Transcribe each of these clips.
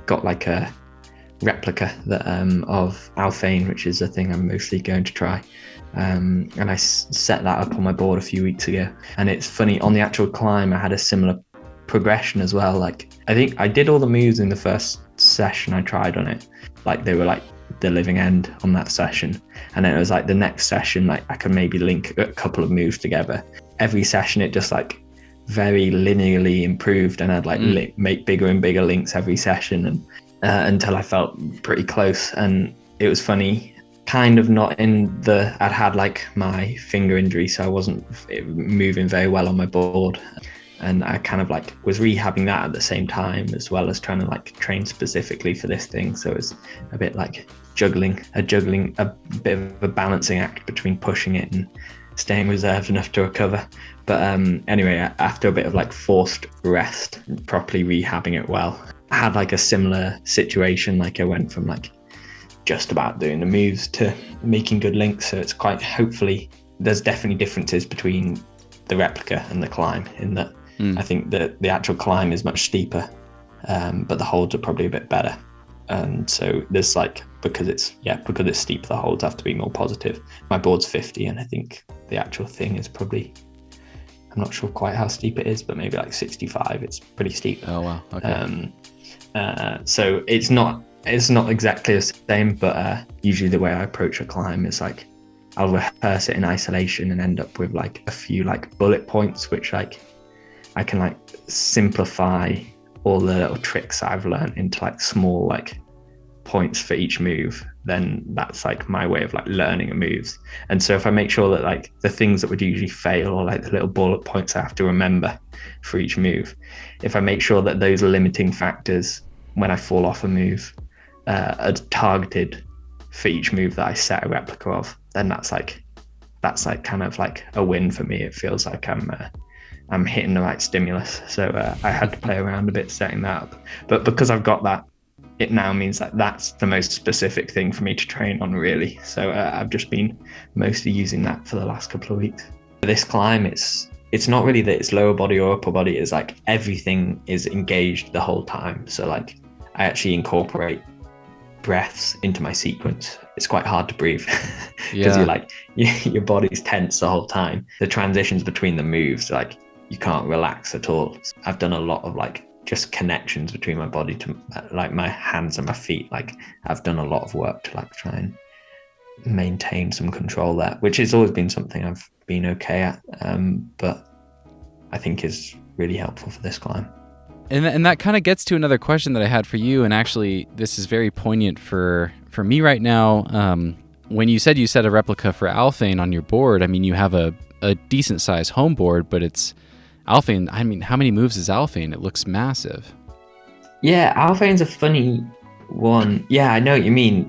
got like a replica that of Alphane, which is a thing I'm mostly going to try. And I set that up on my board a few weeks ago. And it's funny, on the actual climb, I had a similar progression as well. Like, I think I did all the moves in the first session I tried on it. Like, they were like the living end on that session. And then it was like the next session, like I could maybe link a couple of moves together. Every session, it just like very linearly improved, and I'd like make bigger and bigger links every session, and until I felt pretty close. And it was funny, kind of not in the, I'd had like my finger injury, so I wasn't moving very well on my board, and I kind of like was rehabbing that at the same time, as well as trying to like train specifically for this thing. So it was a bit like juggling a bit of a balancing act between pushing it and staying reserved enough to recover. But anyway, after a bit of like forced rest, properly rehabbing it well, I had like a similar situation. Like I went from like just about doing the moves to making good links. So it's quite, hopefully there's definitely differences between the replica and the climb, in that I think that the actual climb is much steeper, but the holds are probably a bit better. And so there's like, because it's steep, the holds have to be more positive. My board's 50, and I think the actual thing is probably, I'm not sure quite how steep it is, but maybe like 65. It's pretty steep. Oh wow. Okay. So it's not exactly the same, but usually the way I approach a climb is like I'll rehearse it in isolation and end up with like a few like bullet points, which like I can like simplify all the little tricks I've learned into like small like points for each move. Then that's like my way of like learning a moves. And so if I make sure that like the things that would usually fail, or like the little bullet points I have to remember for each move, if I make sure that those limiting factors when I fall off a move are targeted for each move that I set a replica of, then that's like kind of like a win for me. It feels like I'm hitting the right stimulus. So I had to play around a bit setting that up, but because I've got that, it now means that that's the most specific thing for me to train on, really. So I've just been mostly using that for the last couple of weeks. For this climb, it's not really that it's lower body or upper body. It's like everything is engaged the whole time. So like I actually incorporate breaths into my sequence. It's quite hard to breathe because you're like your body's tense the whole time. The transitions between the moves, like you can't relax at all. I've done a lot of like just connections between my body to like my hands and my feet. Like I've done a lot of work to like try and maintain some control there, which has always been something I've been okay at, but I think is really helpful for this climb. And that kind of gets to another question that I had for you, and actually this is very poignant for me right now. When you said you set a replica for Alphane on your board, I mean, you have a decent sized home board, but it's Alphane. I mean, how many moves is Alphane? It looks massive. Yeah, Alphane's a funny one. Yeah, I know what you mean.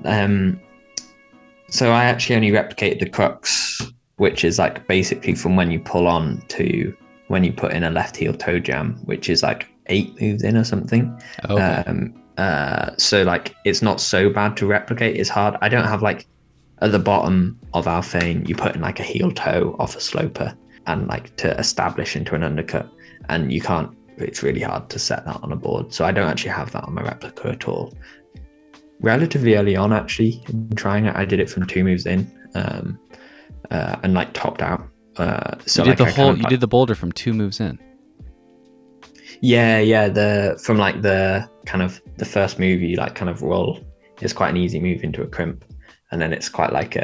So I actually only replicated the crux, which is like basically from when you pull on to when you put in a left heel toe jam, which is like 8 moves in or something. Okay. So like it's not so bad to replicate. It's hard. I don't have like at the bottom of Alphane, you put in like a heel toe off a sloper and like to establish into an undercut, and you can't, it's really hard to set that on a board. So I don't actually have that on my replica at all. Relatively early on, actually, in trying it, I did it from 2 moves in, and like topped out. So you did you did the boulder from 2 moves in. Yeah. From like the kind of the first move, you like kind of roll. It's quite an easy move into a crimp, and then it's quite like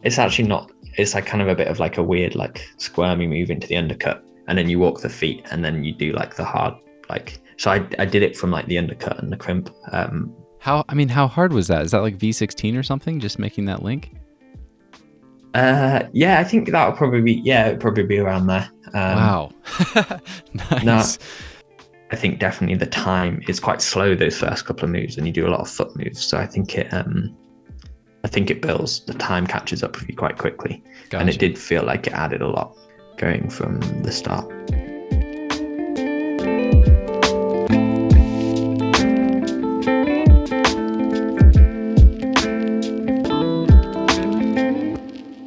it's actually not. It's like kind of a bit of like a weird like squirmy move into the undercut, and then you walk the feet, and then you do like the hard like. So I did it from like the undercut and the crimp. How hard was that? Is that like V16 or something? Just making that link? Yeah, I think that would probably be. Yeah, it'd probably be around there. Wow. Nice. No, I think definitely the time is quite slow those first couple of moves, and you do a lot of foot moves. So I think it builds. The time catches up with you quite quickly. Gotcha. And it did feel like it added a lot going from the start.